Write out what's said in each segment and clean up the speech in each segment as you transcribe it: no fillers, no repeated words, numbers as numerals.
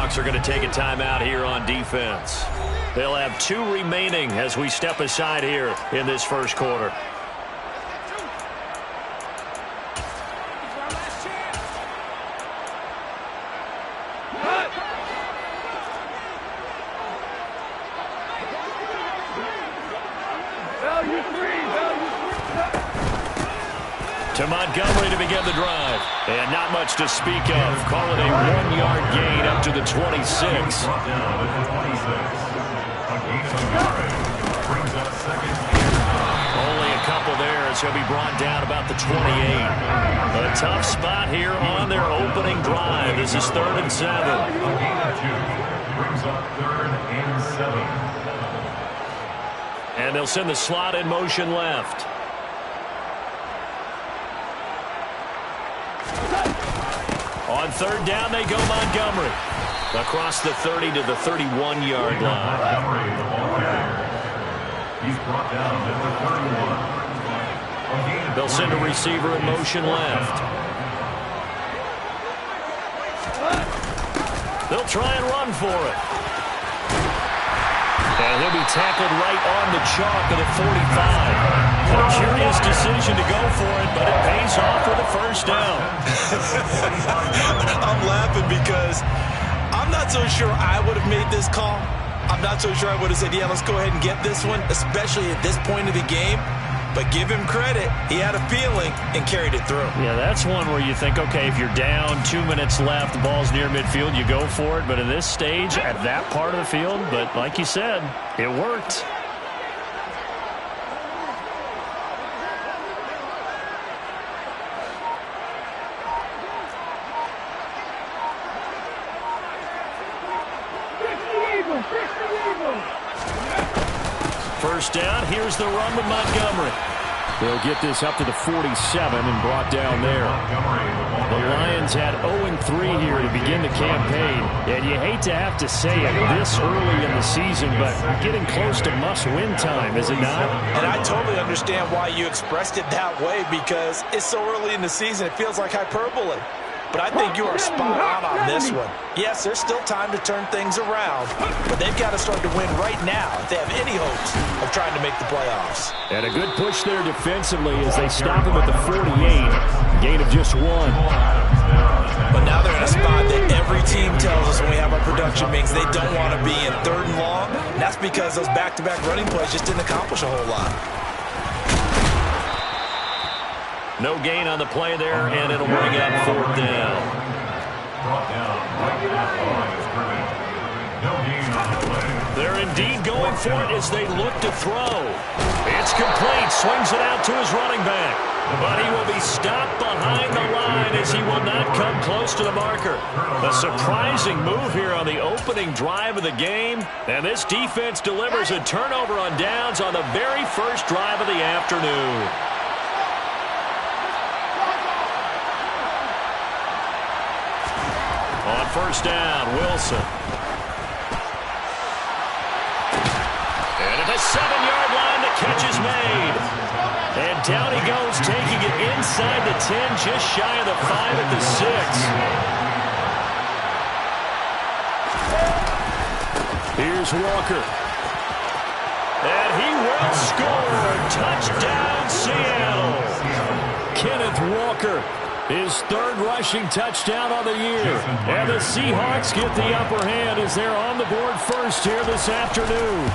Seahawks are going to take a timeout here on defense. They'll have 2 remaining as we step aside here in this first quarter. To Montgomery to begin the drive. And not much to speak of. Call it a 1-yard gain up to the 26. Only a couple there as he'll be brought down about the 28. A tough spot here on their opening drive. This is 3rd and 7. Brings up 3rd and 7. And they'll send the slot in motion left. On 3rd down, they go Montgomery. Across the 30 to the 31-yard line. He's brought down at the 31. They'll send a receiver in motion left. They'll try and run for it. And he'll be tackled right on the chalk at 45. A curious decision to go for it, but it pays off with a first down. I'm laughing because I'm not so sure I would have made this call. I'm not so sure I would have said, yeah, let's go ahead and get this one, especially at this point of the game. But give him credit. He had a feeling and carried it through. Yeah, that's one where you think, okay, if you're down, 2 minutes left, the ball's near midfield, you go for it. But in this stage, at that part of the field, but like you said, it worked. First down, here's the run with Montgomery. They'll get this up to the 47 and brought down there. The Lions had 0-3 here to begin the campaign. And you hate to have to say it this early in the season, but getting close to must-win time, is it not? And I totally understand why you expressed it that way, because it's so early in the season, it feels like hyperbole. But I think you are spot on this one. Yes, there's still time to turn things around, but they've got to start to win right now if they have any hopes of trying to make the playoffs. And a good push there defensively as they stop him at the 48. Gain of just 1. But now they're in a spot that every team tells us when we have our production meetings they don't want to be in 3rd and long. And that's because those back-to-back running plays just didn't accomplish a whole lot. No gain on the play there, and it'll bring up 4th down. Brought down right at the line of scrimmage. No gain on the play. They're indeed going for it as they look to throw. It's complete. Swings it out to his running back. But he will be stopped behind the line as he will not come close to the marker. A surprising move here on the opening drive of the game. And this defense delivers a turnover on downs on the very first drive of the afternoon. On first down, Wilson. And at the 7-yard line, the catch is made. And down he goes, taking it inside the 10, just shy of the 5 at the 6. Here's Walker. And he will score. Touchdown, Seattle. Kenneth Walker. His 3rd rushing touchdown of the year. And the Seahawks get the upper hand as they're on the board first here this afternoon.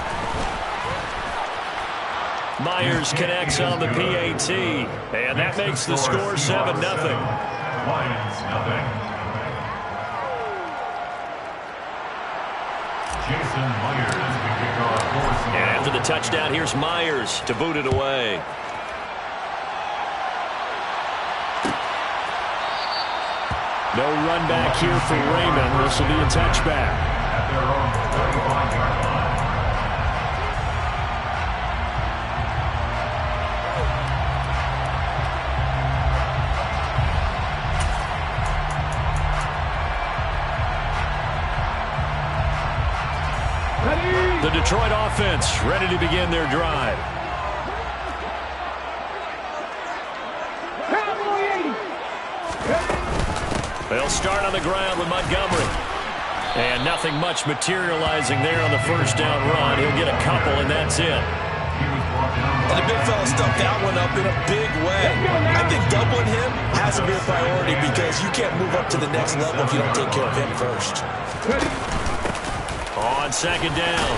Myers connects on the PAT. And that makes the score 7-0. Lions, nothing. Jason Myers will kick off for Seattle. And after the touchdown, here's Myers to boot it away. No run back here for Raymond. This will be a touchback. At their own 35-yard line. The Detroit offense ready to begin their drive. They'll start on the ground with Montgomery. And nothing much materializing there on the first down run. He'll get a couple, and that's it. And the big fella stuffed that one up in a big way. I think doubling him has to be a priority because you can't move up to the next level if you don't take care of him first. On second down,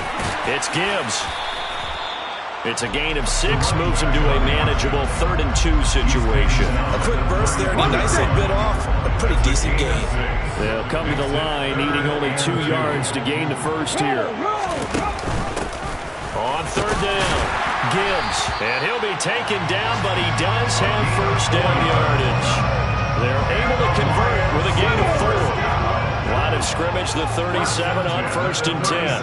it's Gibbs. It's a gain of 6, moves him to a manageable 3rd and 2 situation. A quick burst there, and he nicely bit off a pretty decent gain. They'll come to the line, needing only 2 yards to gain the first here. On third down, Gibbs. And he'll be taken down, but he does have first down yardage. They're able to convert with a gain of 4. Line of scrimmage, the 37 on 1st and 10.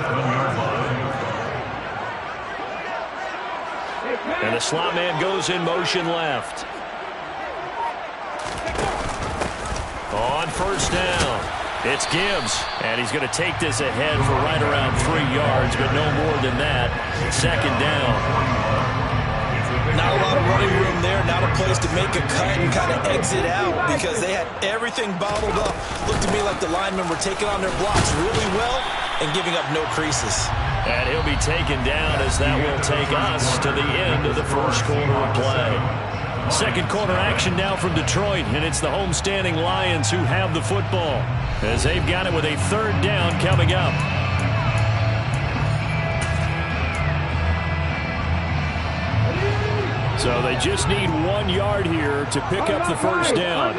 And the slot man goes in motion left. On first down, it's Gibbs. And he's going to take this ahead for right around 3 yards, but no more than that. Second down. Not a lot of running room there. Not a place to make a cut and kind of exit out because they had everything bottled up. Looked to me like the linemen were taking on their blocks really well and giving up no creases. And he'll be taken down as that will take us to the end of the first quarter of play. Second quarter action now from Detroit, and it's the homestanding Lions who have the football as they've got it with a 3rd down coming up. So they just need 1 yard here to pick up the first down.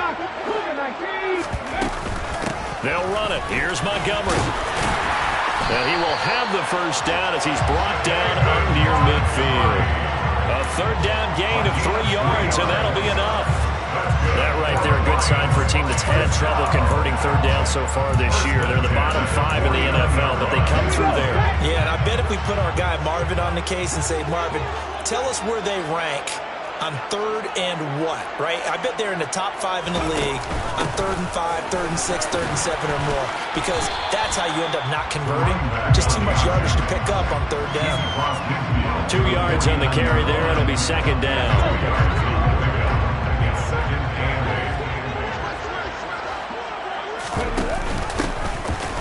They'll run it. Here's Montgomery. And he will have the first down as he's brought down up near midfield. A 3rd down gain of 3 yards, and that'll be enough. That right there, a good sign for a team that's had trouble converting 3rd down so far this year. They're in the bottom 5 in the NFL, but they come through there. Yeah, and I bet if we put our guy Marvin on the case and say, Marvin, tell us where they rank on 3rd and what, right? I bet they're in the top 5 in the league on 3rd and 5, 3rd and 6, 3rd and 7 or more, because that's how you end up not converting. Just too much yardage to pick up on 3rd down. 2 yards on the carry there. It'll be second down.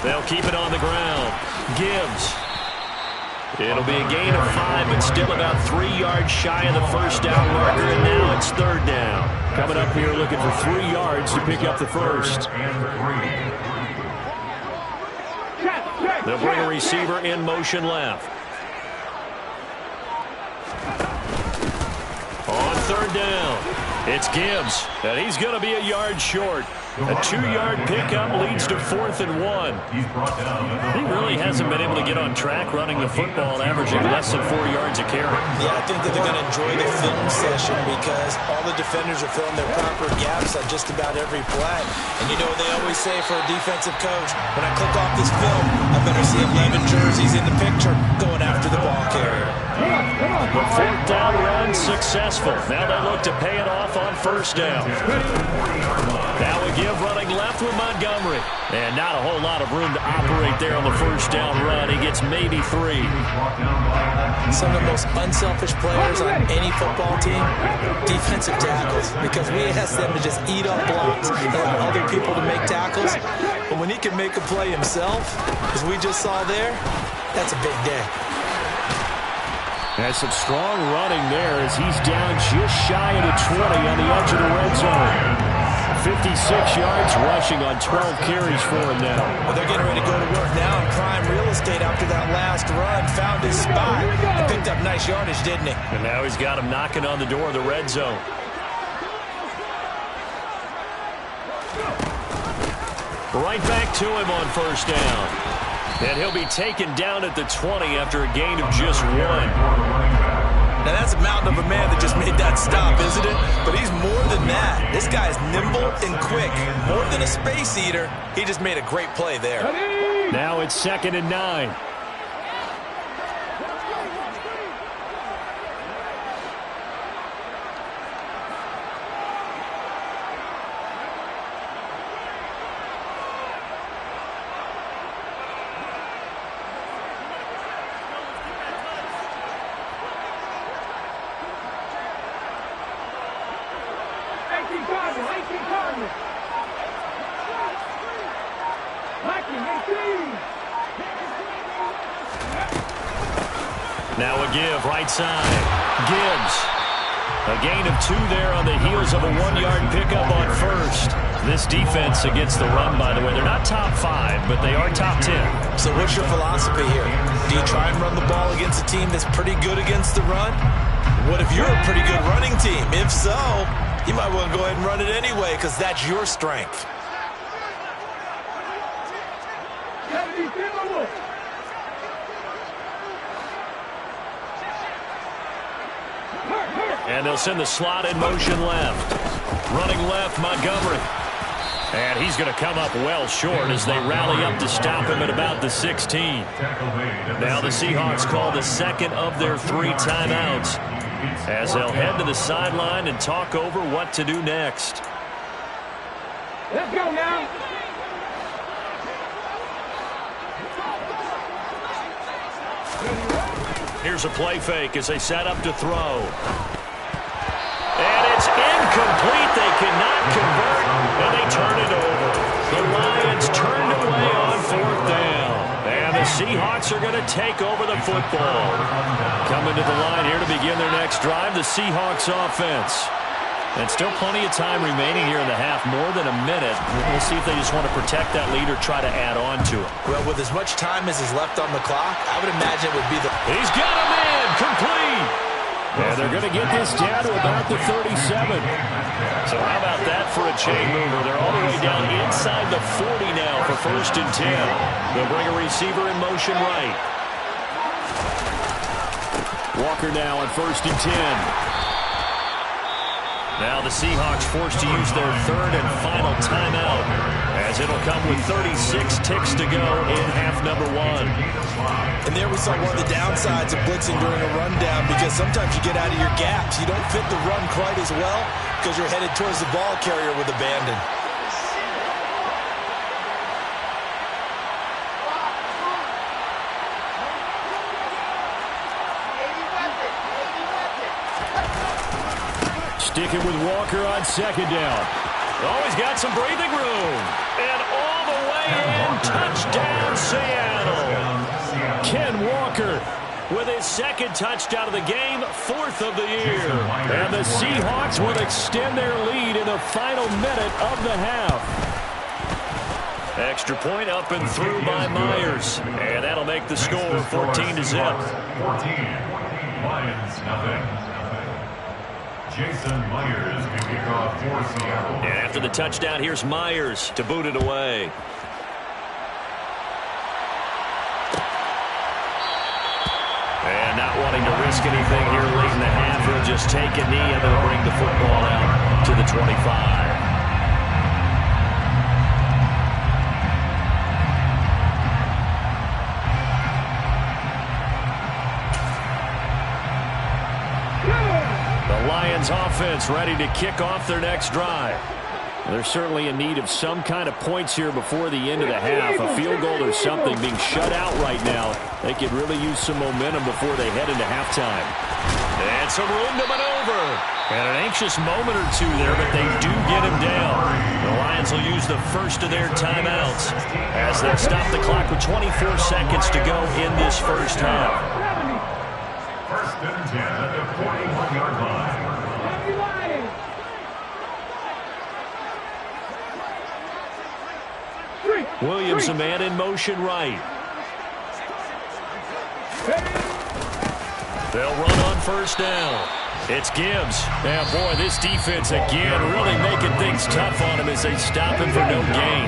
They'll keep it on the ground. Gibbs. It'll be a gain of 5, but still about 3 yards shy of the first down marker, and now it's 3rd down. Coming up here looking for 3 yards to pick up the first. They'll bring a receiver in motion left. On 3rd down, it's Gibbs, and he's going to be a yard short. A 2-yard pickup leads to 4th and 1. He really hasn't been able to get on track running the football, averaging less than 4 yards a carry. Yeah, I think that they're going to enjoy the film session because all the defenders are filling their proper gaps on just about every play. And you know what they always say for a defensive coach, when I click off this film, I better see 11 jerseys in the picture going after the ball carrier. The 4th down run successful. Now they look to pay it off on first down. That would give running left with Montgomery. And not a whole lot of room to operate there on the first down run. He gets maybe 3. Some of the most unselfish players on any football team, defensive tackles, because we ask them to just eat up blocks and allow other people to make tackles. But when he can make a play himself, as we just saw there, that's a big day. That's some strong running there as he's down just shy of the 20 on the edge of the red zone. 56 yards rushing on 12 carries for him now. Well, they're getting ready to go to work now in prime real estate after that last run. Found his spot and picked up nice yardage, didn't he? And now he's got him knocking on the door of the red zone. Right back to him on first down. And he'll be taken down at the 20 after a gain of just 1. Now, that's a mountain of a man that just made that stop, isn't it? But he's more than that. This guy's nimble and quick. More than a space eater, he just made a great play there. Now it's 2nd and 9. Hacking 18. Now a give, right side. Gibbs. A gain of 2 there on the heels of a 1-yard pickup on first. This defense against the run, by the way, they're not top 5, but they are top 10. So what's your philosophy here? Do you try and run the ball against a team that's pretty good against the run? What if you're a pretty good running team? If so, you might want to go ahead and run it anyway because that's your strength. And they'll send the slot in motion left. Running left, Montgomery. And he's going to come up well short as they rally up to stop him at about the 16. Now the Seahawks call the second of their 3 timeouts as they'll head to the sideline and talk over what to do next. Let's go now. Here's a play fake as they set up to throw. And it's incomplete. They cannot convert, and they turn it over. The Lions turned away on 4th down. And the Seahawks are going to take over the football. Coming to the line here to begin their next drive, the Seahawks offense. And still plenty of time remaining here in the half, more than a minute. We'll see if they just want to protect that lead or try to add on to it. Well, with as much time as is left on the clock, I would imagine it would be the... He's got him in, complete. And they're going to get this down to about the 37. So how about that for a chain mover? They're all the way down inside the 40 now for 1st and 10. They'll bring a receiver in motion right. Walker now on 1st and 10. Now the Seahawks forced to use their 3rd and final timeout as it'll come with 36 ticks to go in half number 1. And there we saw one of the downsides of blitzing during a rundown because sometimes you get out of your gaps. You don't fit the run quite as well because you're headed towards the ball carrier with abandon. Sticking with Walker on 2nd down. Oh, he's got some breathing room. And all the way in, touchdown Seattle. Ken Walker with his 2nd touchdown of the game, 4th of the year. And the Seahawks will extend their lead in the final minute of the half. Extra point up and through by Myers. And that'll make the score 14-0. 14. Lions, nothing. Jason Myers can kick off for Seattle. And after the touchdown, here's Myers to boot it away. And not wanting to risk anything here late in the half, he'll just take a knee and they'll bring the football out to the 25. Lions offense ready to kick off their next drive. They're certainly in need of some kind of points here before the end of the half. A field goal or something. Being shut out right now, they could really use some momentum before they head into halftime. And some room to maneuver. And an anxious moment or two there, but they do get him down. The Lions will use the first of their timeouts as they stop the clock with 24 seconds to go in this first half. 1st and 10 at the 41-yard line. Williams, a man in motion right. They'll run on 1st down. It's Gibbs. Now, boy, this defense again really making things tough on him as they stop him for no gain.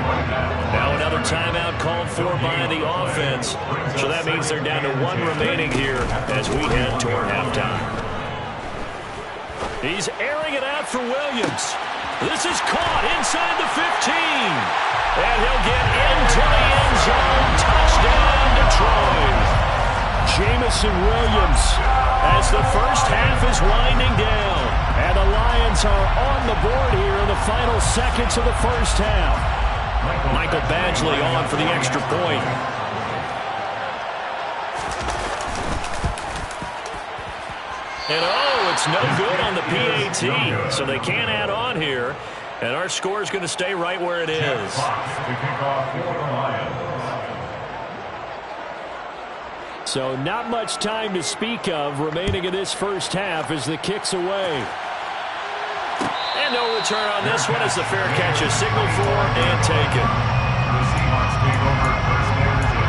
Now another timeout called for by the offense. So that means they're down to 1 remaining here as we head toward halftime. He's airing it out for Williams. This is caught inside the 15. And he'll get into the end zone. Touchdown, Detroit. Jameson Williams as the first half is winding down. And the Lions are on the board here in the final seconds of the first half. Michael Badgley on for the extra point. And oh, it's no good on the PAT. So they can't add on here. And our score is going to stay right where it is. So not much time to speak of remaining in this first half as the kick's away. And no return on this one as the fair catch is signaled for and taken. The Seahawks take over first and 10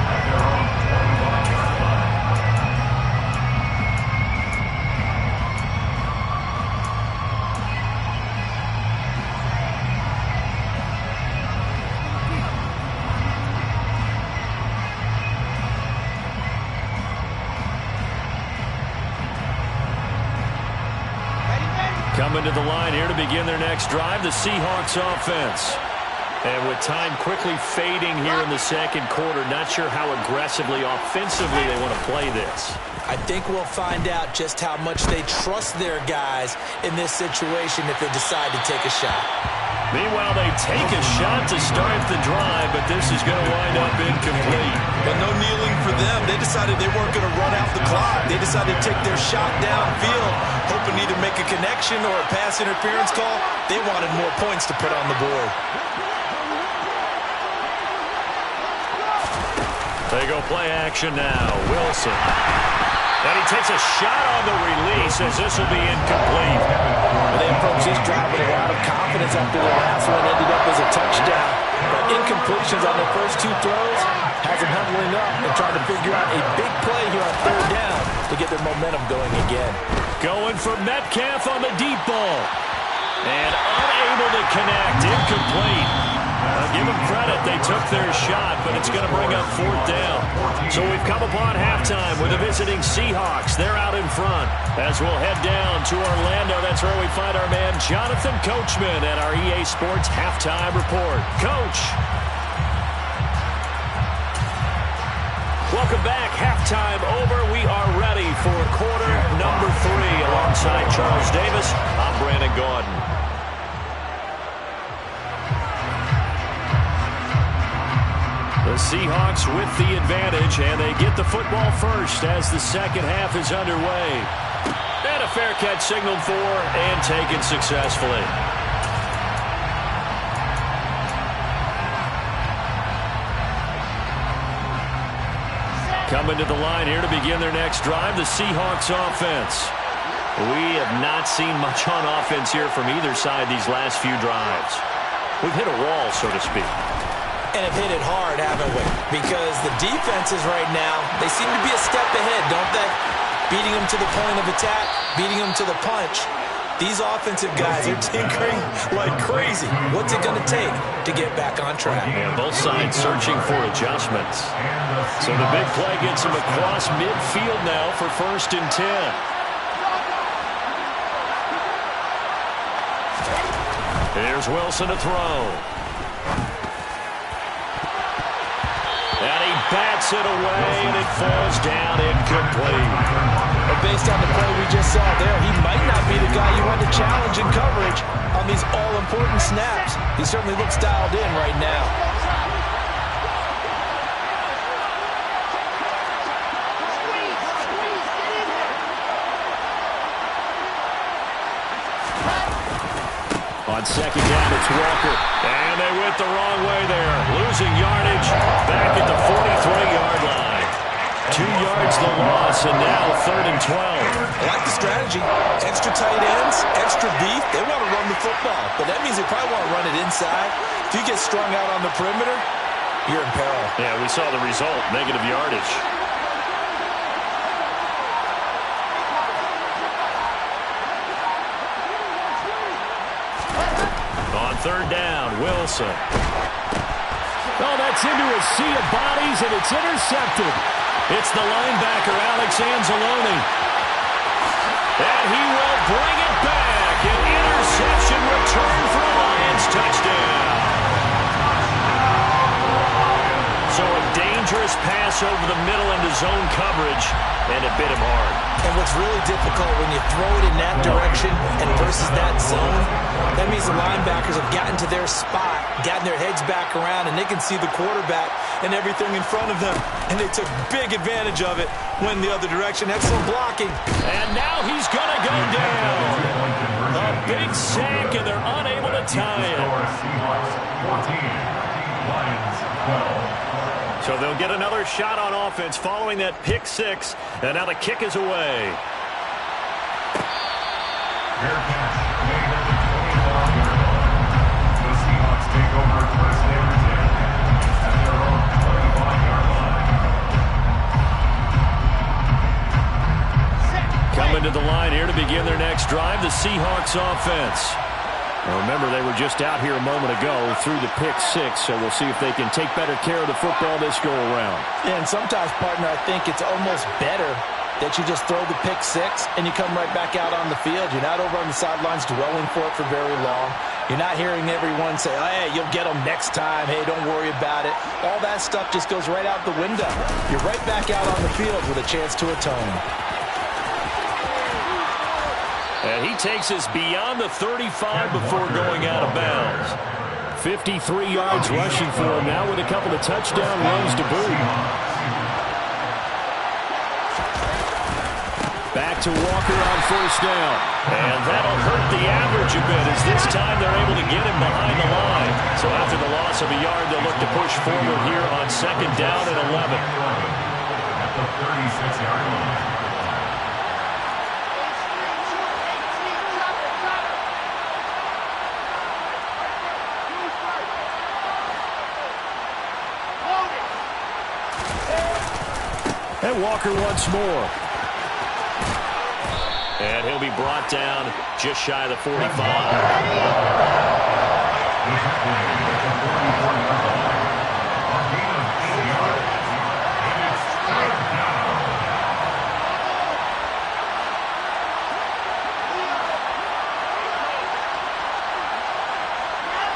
at their own 21-yard line. Coming to the line here to begin their next drive, the Seahawks offense. And with time quickly fading here in the second quarter, not sure how aggressively, offensively they want to play this. I think we'll find out just how much they trust their guys in this situation if they decide to take a shot. Meanwhile, they take a shot to start the drive, but this is going to wind up incomplete. But no kneeling for them. They decided they weren't going to run out the clock. They decided to take their shot downfield, hoping to either make a connection or a pass interference call. They wanted more points to put on the board. They go play action now. Wilson. And he takes a shot on the release as this will be incomplete. They approach this drive with a lot of confidence after the last one ended up as a touchdown. But incompletions on their first two throws has them huddling up and trying to figure out a big play here on third down to get their momentum going again. Going for Metcalf on the deep ball. And unable to connect. Incomplete. I'll give them credit. They took their shot, but it's going to bring up fourth down. So we've come upon halftime with the visiting Seahawks. They're out in front. As we'll head down to Orlando, that's where we find our man Jonathan Coachman at our EA Sports Halftime Report. Coach. Welcome back. Halftime over. We are ready for quarter number 3. Alongside Charles Davis, I'm Brandon Gaudin. The Seahawks with the advantage, and they get the football first as the second half is underway. And a fair catch signaled for and taken successfully. Coming to the line here to begin their next drive, the Seahawks offense. We have not seen much on offense here from either side these last few drives. We've hit a wall, so to speak. And have hit it hard, haven't we? Because the defenses right now, they seem to be a step ahead, don't they? Beating them to the point of attack, beating them to the punch. These offensive guys are tinkering like crazy. What's it going to take to get back on track? Yeah, both sides searching for adjustments. So the big play gets them across midfield now for 1st and 10. Here's Wilson to throw. And he bats it away, and it falls down incomplete. But based on the play we just saw there, he might not be the guy you want to challenge in coverage on these all-important snaps. He certainly looks dialed in right now. On second down, it's Walker. And they went the wrong way there. Losing yardage back at the 43-yard line. 2 yards the loss, and now 3rd and 12. I like the strategy. Extra tight ends, extra beef. They want to run the football, but that means they probably want to run it inside. If you get strung out on the perimeter, you're in peril. Yeah, we saw the result, negative yardage. On 3rd down, Wilson. Oh, that's into a sea of bodies, and it's intercepted. It's the linebacker, Alex Anzalone. And he will bring it back. An interception return for a Lions touchdown. So a dangerous pass over the middle into zone coverage, and it bit him hard. And what's really difficult when you throw it in that direction and versus that zone, that means the linebackers have gotten to their spot, gotten their heads back around, and they can see the quarterback and everything in front of them. And they took big advantage of it when the other direction. Excellent blocking. And now he's going to go down. A big sack, and they're unable to tie it. Seahawks 14, Lions 12. So they'll get another shot on offense following that pick six. And now the kick is away. Fair catch made at the 25-yard line. The Seahawks take over first and 10 at their own 25-yard line. Coming to the line here to begin their next drive, the Seahawks offense. Now remember, they were just out here a moment ago through the pick six, so we'll see if they can take better care of the football this go-around. And sometimes, partner, I think it's almost better that you just throw the pick six and you come right back out on the field. You're not over on the sidelines dwelling for it for very long. You're not hearing everyone say, oh, hey, you'll get them next time. Hey, don't worry about it. All that stuff just goes right out the window. You're right back out on the field with a chance to atone. And he takes us beyond the 35 before going out of bounds. 53 yards rushing for him now with a couple of touchdown runs to boot. Back to Walker on first down. And that'll hurt the average a bit as this time they're able to get him behind the line. So after the loss of a yard, they'll look to push forward here on second down and 11. At the 36-yard line. And Walker once more. And he'll be brought down just shy of the 45.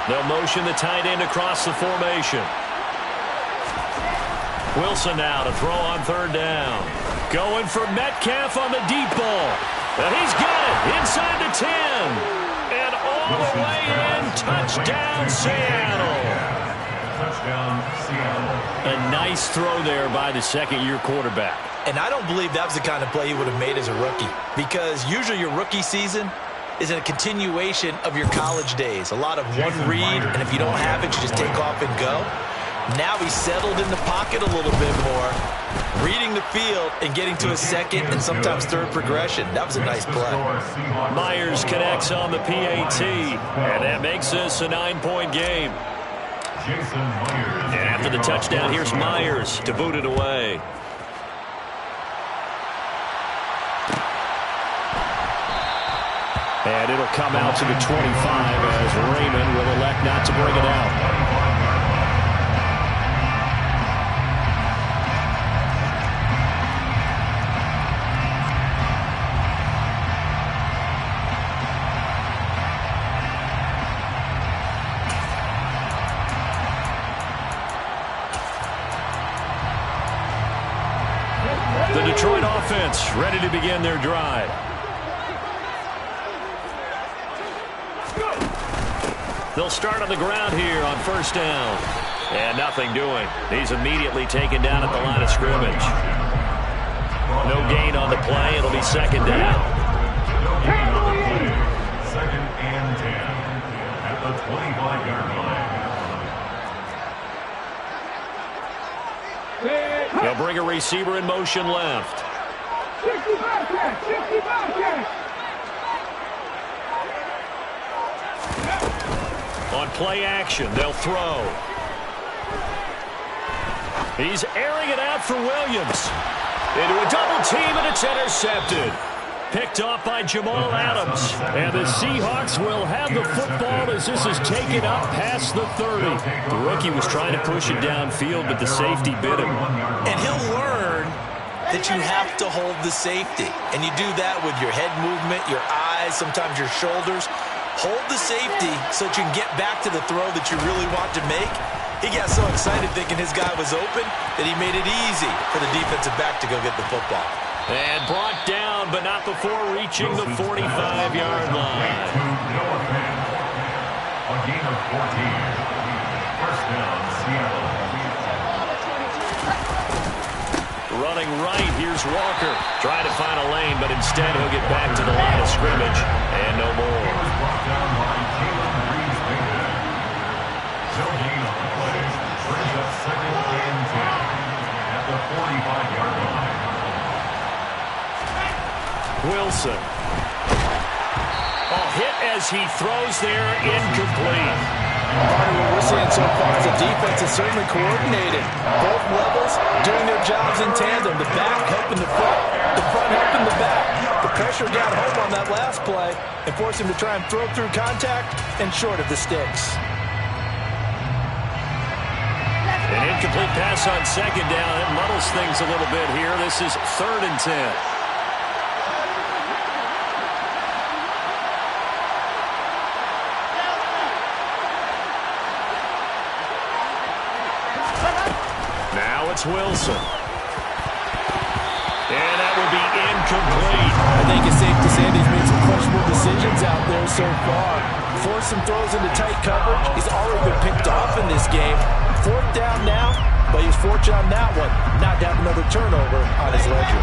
They'll motion the tight end across the formation. Wilson now to throw on third down. Going for Metcalf on the deep ball. And he's got it inside the 10. And all the way in. Touchdown, Seattle. Touchdown, Seattle. A nice throw there by the second-year quarterback. And I don't believe that was the kind of play he would have made as a rookie. Because usually your rookie season is a continuation of your college days. A lot of one read, and if you don't have it, you just take off and go. Now he's settled in the pocket a little bit more, reading the field and getting to a second and sometimes third progression. That was a nice play. Myers connects on the PAT, and that makes this a 9-point game. Jason Myers. And after the touchdown, here's Myers to boot it away. And it'll come out to the 25 as Raymond will elect not to bring it out. The Detroit offense ready to begin their drive. They'll start on the ground here on first down. And nothing doing. He's immediately taken down at the line of scrimmage. No gain on the play. It'll be second down. No gain on the play. Second and 10 at the 25-yard line. They'll bring a receiver in motion left. 60 Bobcats! 60 Bobcats! On play action, they'll throw. He's airing it out for Williams. Into a double team, and it's intercepted. Picked off by Jamal Adams. And the Seahawks will have the football as this is taken up past the 30. The rookie was trying to push it downfield, but the safety bit him. And he'll learn that you have to hold the safety. And you do that with your head movement, your eyes, sometimes your shoulders. Hold the safety so that you can get back to the throw that you really want to make. He got so excited thinking his guy was open that he made it easy for the defensive back to go get the football. And brought down, but not before reaching the 45-yard line. A gain of 14. First down, Seattle. Running right, here's Walker. Trying to find a lane, but instead he'll get back to the line of scrimmage. And no more. Brought down by Caleb Reeves-Maybin. No gain on the play. Brings up second and 10. Wilson. Oh, hit as he throws there, incomplete. What we're seeing so far is the defense is certainly coordinated. Both levels doing their jobs in tandem. The back helping the front helping the back. The pressure got home on that last play and forced him to try and throw through contact and short of the sticks. An incomplete pass on second down. It muddles things a little bit here. This is 3rd and 10. Now it's Wilson. And that will be incomplete. I think it's safe to say that he's made some questionable decisions out there so far. Forced some throws into tight coverage. He's already been picked off in this game. 4th down now, but he's fortunate on that one. Not to have another turnover on his ledger.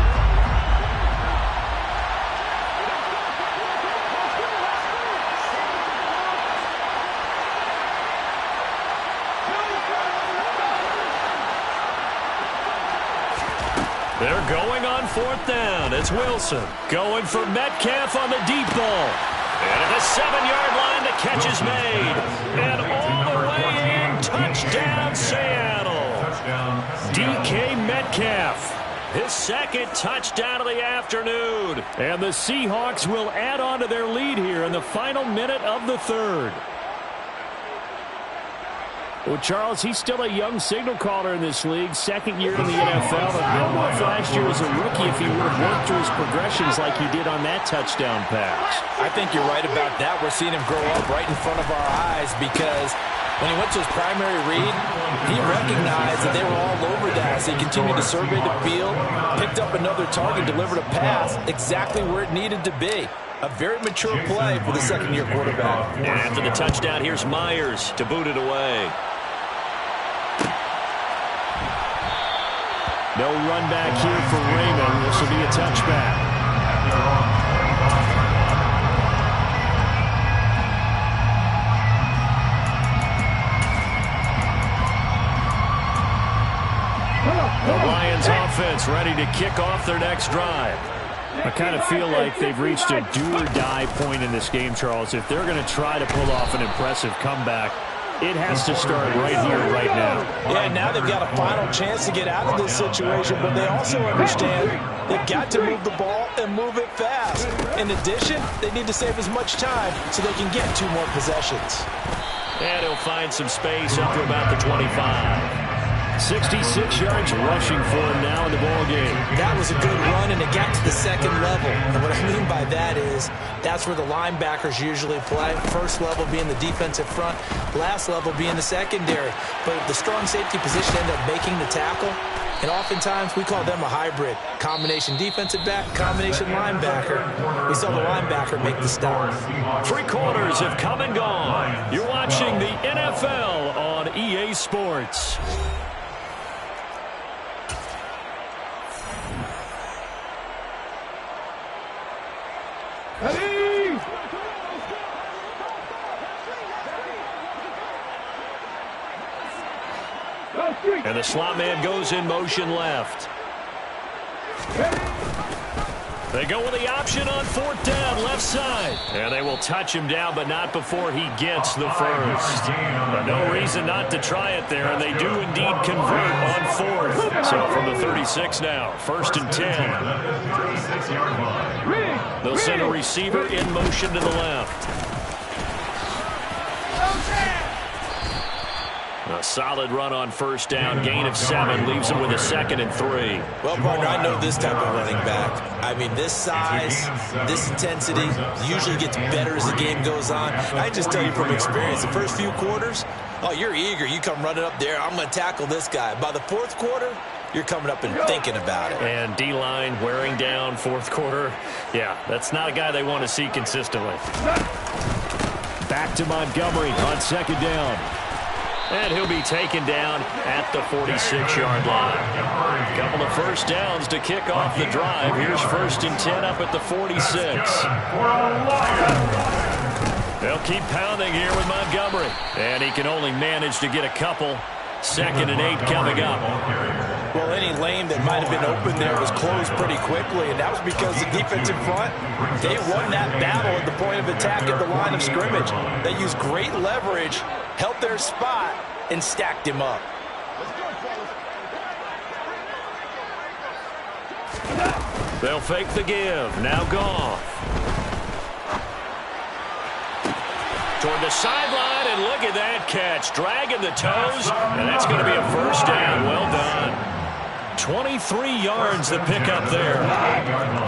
They're going on 4th down. It's Wilson going for Metcalf on the deep ball. And at the 7-yard line, the catch is made. And all the way in, touchdown Seattle. DK Metcalf, his 2nd touchdown of the afternoon. And the Seahawks will add on to their lead here in the final minute of the 3rd. Well, Charles, he's still a young signal caller in this league, 2nd year in the NFL. And I don't know if last year as a rookie if he would have worked through his progressions like he did on that touchdown pass. I think you're right about that. We're seeing him grow up right in front of our eyes because when he went to his primary read, he recognized that they were all over that. So he continued to survey the field, picked up another target, delivered a pass exactly where it needed to be. A very mature play for the 2nd-year quarterback. And after the touchdown, here's Myers to boot it away. No run back here for Raymond. This will be a touchback. The Lions offense ready to kick off their next drive. I kind of feel like they've reached a do-or-die point in this game, Charles. If they're going to try to pull off an impressive comeback, it has to start right here, right now. Yeah, now they've got a final chance to get out of this situation, but they also understand they've got to move the ball and move it fast. In addition, they need to save as much time so they can get 2 more possessions. And he'll find some space up to about the 25. 66 yards rushing for him now in the ball game. That was a good run, and it got to the 2nd level. And what I mean by that is that's where the linebackers usually play. First level being the defensive front, last level being the secondary. But the strong safety position ended up making the tackle. And oftentimes we call them a hybrid. Combination defensive back, combination linebacker. We saw the linebacker make the stop. 3 quarters have come and gone. You're watching the NFL on EA Sports. Ready? And the slot man goes in motion left. They go with the option on 4th down, left side. And they will touch him down, but not before he gets the first. But no reason not to try it there, and they do indeed convert on 4th. So from the 36 now, 1st and 10. They'll send a receiver in motion to the left. A solid run on 1st down. Gain of 7 leaves him with a 2nd and 3. Well, partner, I know this type of running back. I mean, this size, this intensity usually gets better as the game goes on. I just tell you from experience, the first few quarters, oh, you're eager. You come running up there. I'm going to tackle this guy. By the 4th quarter, you're coming up and thinking about it. And D-line wearing down 4th quarter. Yeah, that's not a guy they want to see consistently. Back to Montgomery on 2nd down. And he'll be taken down at the 46-yard line. A couple of 1st downs to kick off the drive. Here's 1st and 10 up at the 46. They'll keep pounding here with Montgomery. And he can only manage to get a couple. 2nd and 8 coming up. Well, any lane that might have been open there was closed pretty quickly, and that was because the defense in front, they won that battle at the point of attack at the line of scrimmage. They used great leverage, held their spot, and stacked him up. They'll fake the give. Now Goff. Toward the sideline, and look at that catch. Dragging the toes, and that's going to be a first down. Well done. 23 yards the pickup there.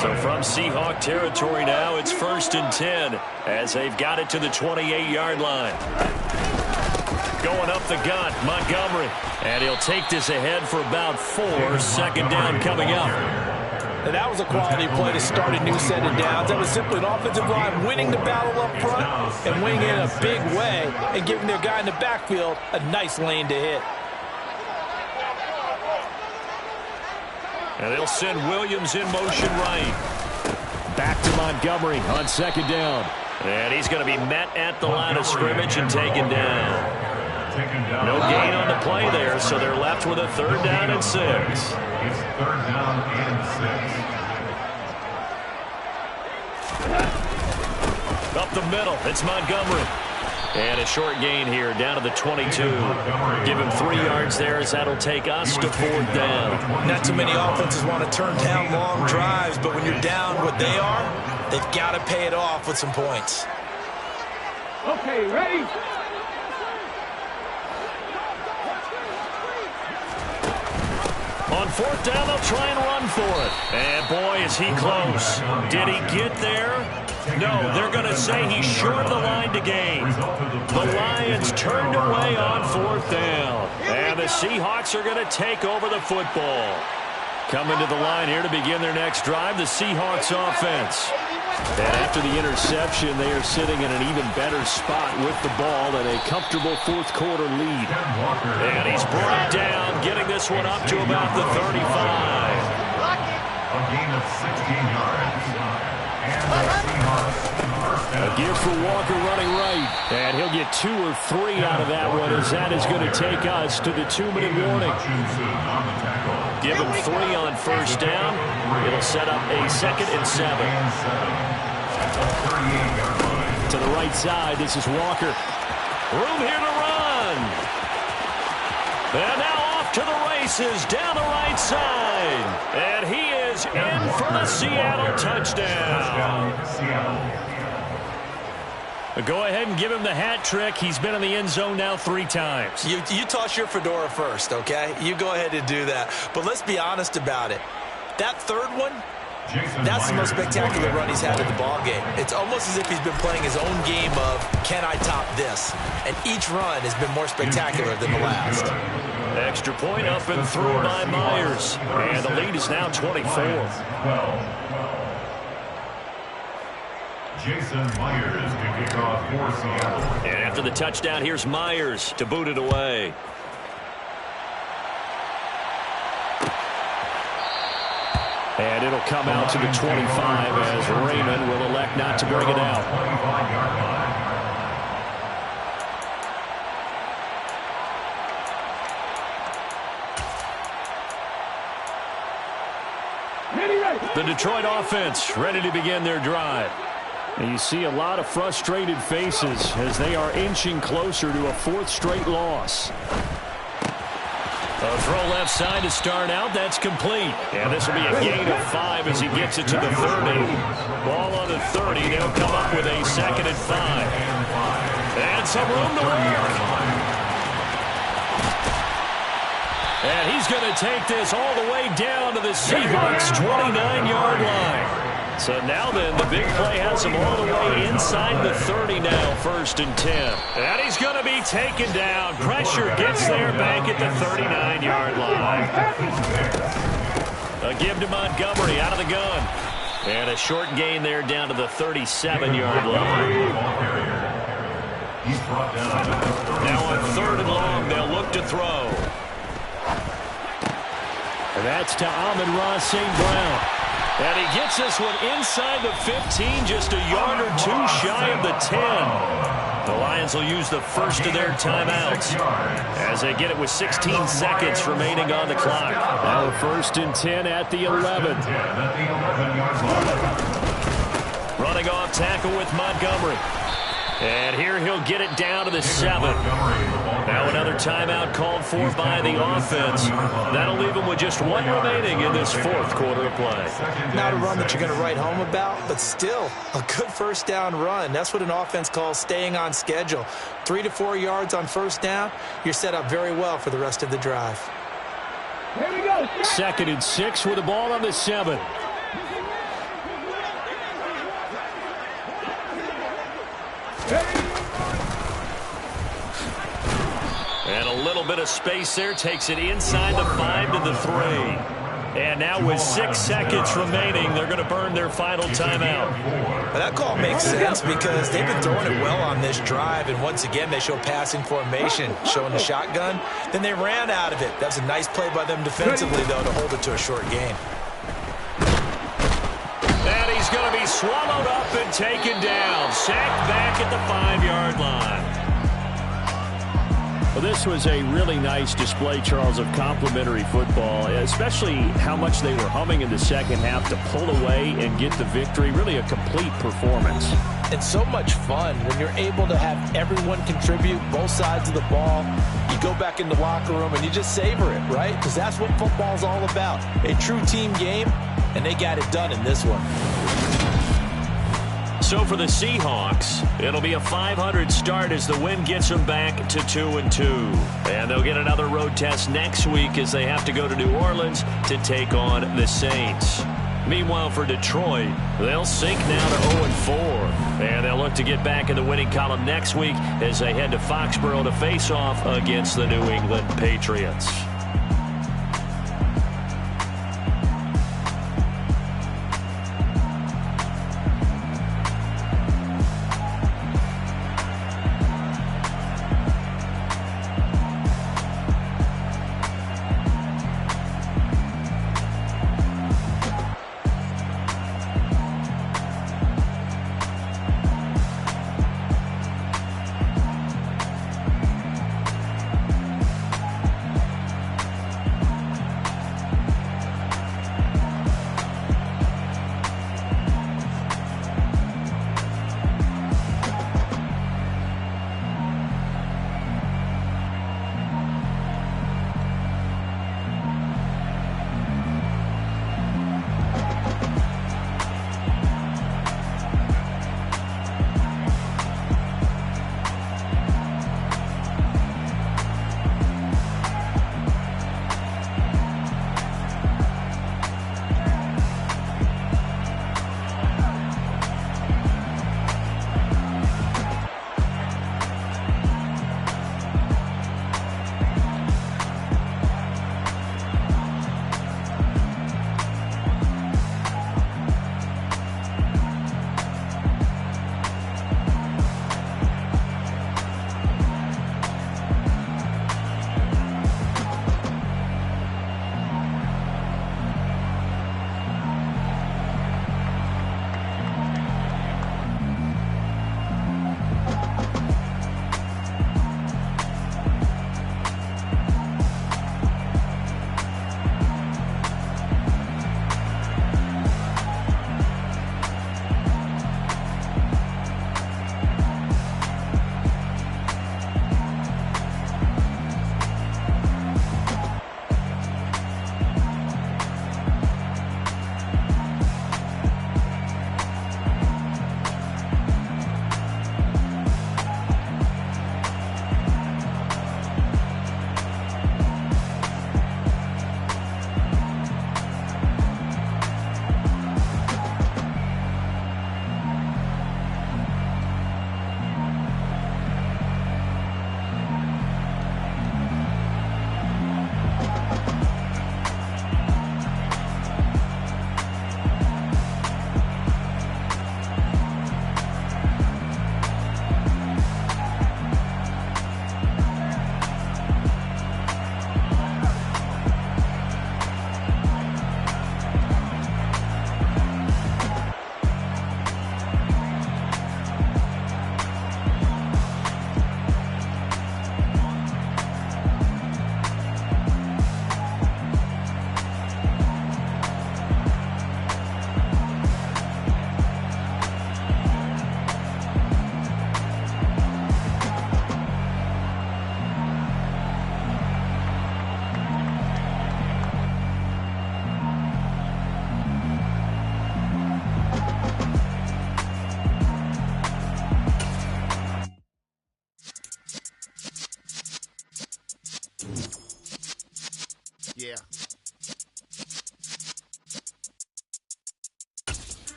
So from Seahawk territory now, it's 1st and 10 as they've got it to the 28-yard line. Going up the gut, Montgomery. And he'll take this ahead for about 4. 2nd down coming up. And that was a quality play to start a new set of downs. That was simply an offensive line winning the battle up front and winning it in a big way and giving their guy in the backfield a nice lane to hit. And they'll send Williams in motion right. Back to Montgomery on 2nd down. And he's going to be met at the line of scrimmage and taken down. No gain on the play there, so they're left with a 3rd down and 6. It's 3rd down and 6. Up the middle, it's Montgomery. And a short gain here, down to the 22. Give him 3 yards there as that'll take us to 4th down. Not too many offenses want to turn down long drives, but when you're down what they are, they've got to pay it off with some points. Okay, ready? On 4th down, they'll try and run for it. And boy, is he close. Did he get there? No, they're going to say he's short of the line to gain. The Lions turned away on 4th down. And the Seahawks are going to take over the football. Coming to the line here to begin their next drive, the Seahawks offense. And after the interception, they are sitting in an even better spot with the ball and a comfortable 4th quarter lead. And he's brought down, getting this one up to about the 35. A gain of 16 yards. And the Seahawks first down. A give for Walker running right. And he'll get 2 or 3 out of that one as that is going to take us to the 2-minute warning. Give him 3 on 1st down. It'll set up a 2nd and 7. To the right side, this is Walker. Room here to run. And now off to the races down the right side. And he is in for the Seattle touchdown. Go ahead and give him the hat trick. He's been in the end zone now 3 times. You toss your fedora first, okay? You go ahead and do that. But let's be honest about it. That 3rd one, that's the most spectacular run he's had in the ballgame. It's almost as if he's been playing his own game of, can I top this? And each run has been more spectacular than the last. Extra point up and through by Myers. And the lead is now 24. Jason Myers to kick off for Seattle. And after the touchdown, here's Myers to boot it away. And it'll come out to the 25 as Raymond will elect not to bring it out. The Detroit offense ready to begin their drive. And you see a lot of frustrated faces as they are inching closer to a 4th straight loss. A throw left side to start out. That's complete. And this will be a gain of 5 as he gets it to the 30. Ball on the 30. They'll come up with a 2nd and 5. And some room to work. And he's going to take this all the way down to the Seahawks' 29-yard line. So now then, the big play has him all the way inside the 30 now, 1st and 10. And he's going to be taken down. Pressure gets there back at the 39-yard line. A give to Montgomery out of the gun. And a short gain there down to the 37-yard line. Now on 3rd and long, they'll look to throw. And that's to Amon-Ra St. Brown. And he gets this one inside the 15, just a yard or two shy of the 10. The Lions will use the first of their timeouts as they get it with 16 seconds remaining on the clock. Now a 1st and 10 at the 11. Running off tackle with Montgomery. And here he'll get it down to the 7. Now another timeout called for by the offense. That'll leave him with just one remaining in this 4th quarter of play. Not a run that you're going to write home about, but still a good 1st down run. That's what an offense calls staying on schedule. 3 to 4 yards on 1st down. You're set up very well for the rest of the drive. Here we go. 2nd and 6 with the ball on the 7. And a little bit of space there, takes it inside the 5 to the 3. And now with 6 seconds remaining, they're going to burn their final timeout. Well, that call makes sense because they've been throwing it well on this drive, and once again they show passing formation, showing the shotgun. Then they ran out of it. That's a nice play by them defensively, though, to hold it to a short gain. And he's going to be swallowed up and taken down. Sacked back at the 5-yard line. Well, this was a really nice display, Charles, of complimentary football, especially how much they were humming in the second half to pull away and get the victory. Really a complete performance. It's so much fun when you're able to have everyone contribute, both sides of the ball. You go back in the locker room and you just savor it, right? Because that's what football's all about. A true team game, and they got it done in this one. So for the Seahawks, it'll be a 500 start as the win gets them back to 2-2. And they'll get another road test next week as they have to go to New Orleans to take on the Saints. Meanwhile, for Detroit, they'll sink now to 0-4. And they'll look to get back in the winning column next week as they head to Foxborough to face off against the New England Patriots.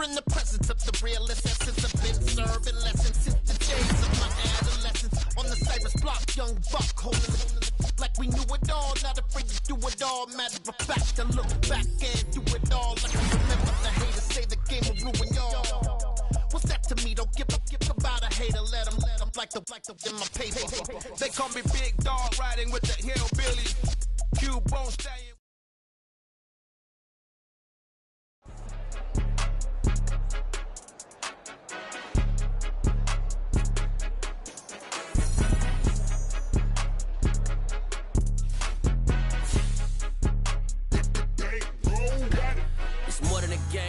You're in the presence of the realest essence. I've been serving lessons since the days of my adolescence. On the Cypress block, young buck holding it like we knew it all. Not afraid to do it all. Matter of fact, to look back and do it all. Like I remember the haters say the game will ruin y'all. What's that to me? Don't give about a hater. Let them like the in my paper. They call me Big Dog, riding with the hillbillies. Q-Bone staying.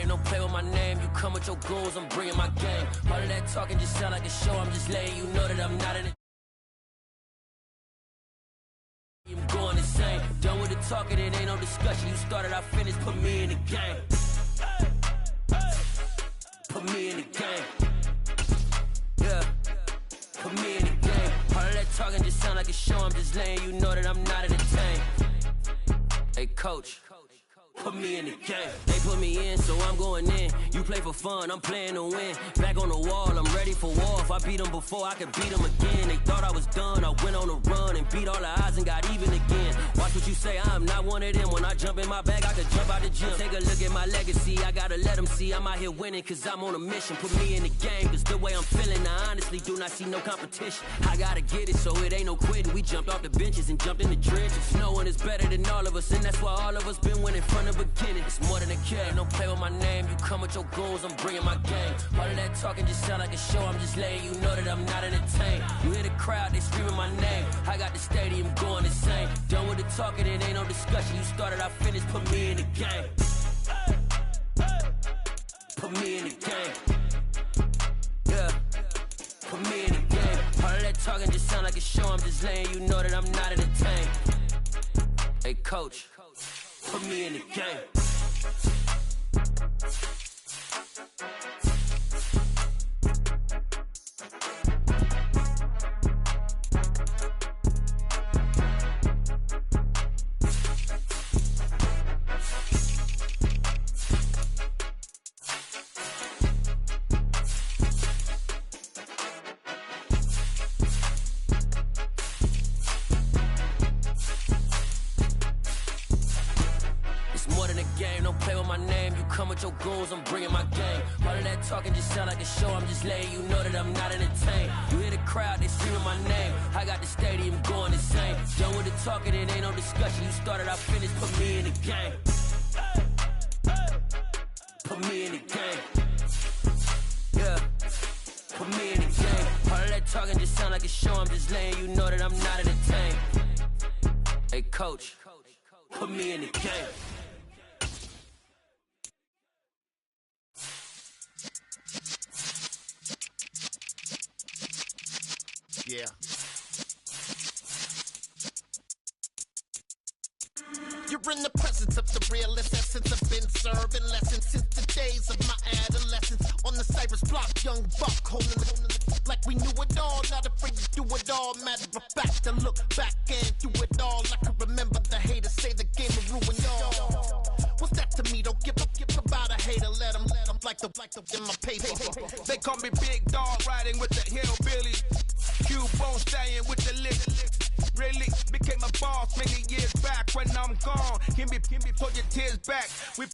Don't play with my name, you come with your goons, I'm bringing my game. All of that talking just sound like a show, I'm just letting you know that I'm not in it. I'm going insane, done with the talking, it ain't no discussion. You started, I finished, put me in the game. Put me in the game. Yeah, put me in the game. All of that talking just sound like a show, I'm just letting you know that I'm not entertained. Hey coach, put me in the game. They put me in, so I'm going in. You play for fun, I'm playing to win. Back on the wall, I'm ready for war. If I beat them before, I could beat them again. They thought I was done, I went on a run and beat all the odds and got even again. Watch what you say, I'm not one of them. When I jump in my bag, I could jump out the gym. Take a look at my legacy, I gotta let them see I'm out here winning, cause I'm on a mission. Put me in the game, cause the way I'm feeling, I honestly do not see no competition. I gotta get it, so it ain't no quitting. We jumped off the benches and jumped in the trenches. No one is better than all of us, and that's why all of us been winning from the beginning. It's more than a kid, don't play with my name. You come with your goons, I'm bringing my game. All of that talking just sound like a show, I'm just letting you know that I'm not entertained. You hear the crowd, they screaming my name. I got the stadium going insane. Done with the talking, it ain't no discussion. You started, I finished, put me in the game. Put me in the game. Yeah, put me in the game. All of that talking just sound like a show, I'm just letting you know that I'm not entertained. Hey coach, put me in the game. Your goons, I'm bringing my game. All of that talking just sound like a show, I'm just letting you know that I'm not entertained. You hear the crowd, they screaming my name. I got the stadium going insane. Done with the talking, it ain't no discussion. You started, I finished, put me in the game. Put me in the game. Yeah, put me in the game. All of that talking just sound like a show, I'm just letting you know that I'm not entertained. Hey coach, put me in the game. Yeah. You're in the presence of the realest essence. I've been serving lessons since the days of my adolescence. On the Cypress block, young buck holding it like we knew it all. Not afraid to do it all. Matter of fact, to look back and do it all. Like I remember the haters say the game will ruin y'all. What's that to me? Don't give about a hater. Let them like the in my paper. They call me Big Dog, riding with the hillbillies. Q-Bone staying with the lick. Really became a boss many years back. When I'm gone, give me, pull your tears back. We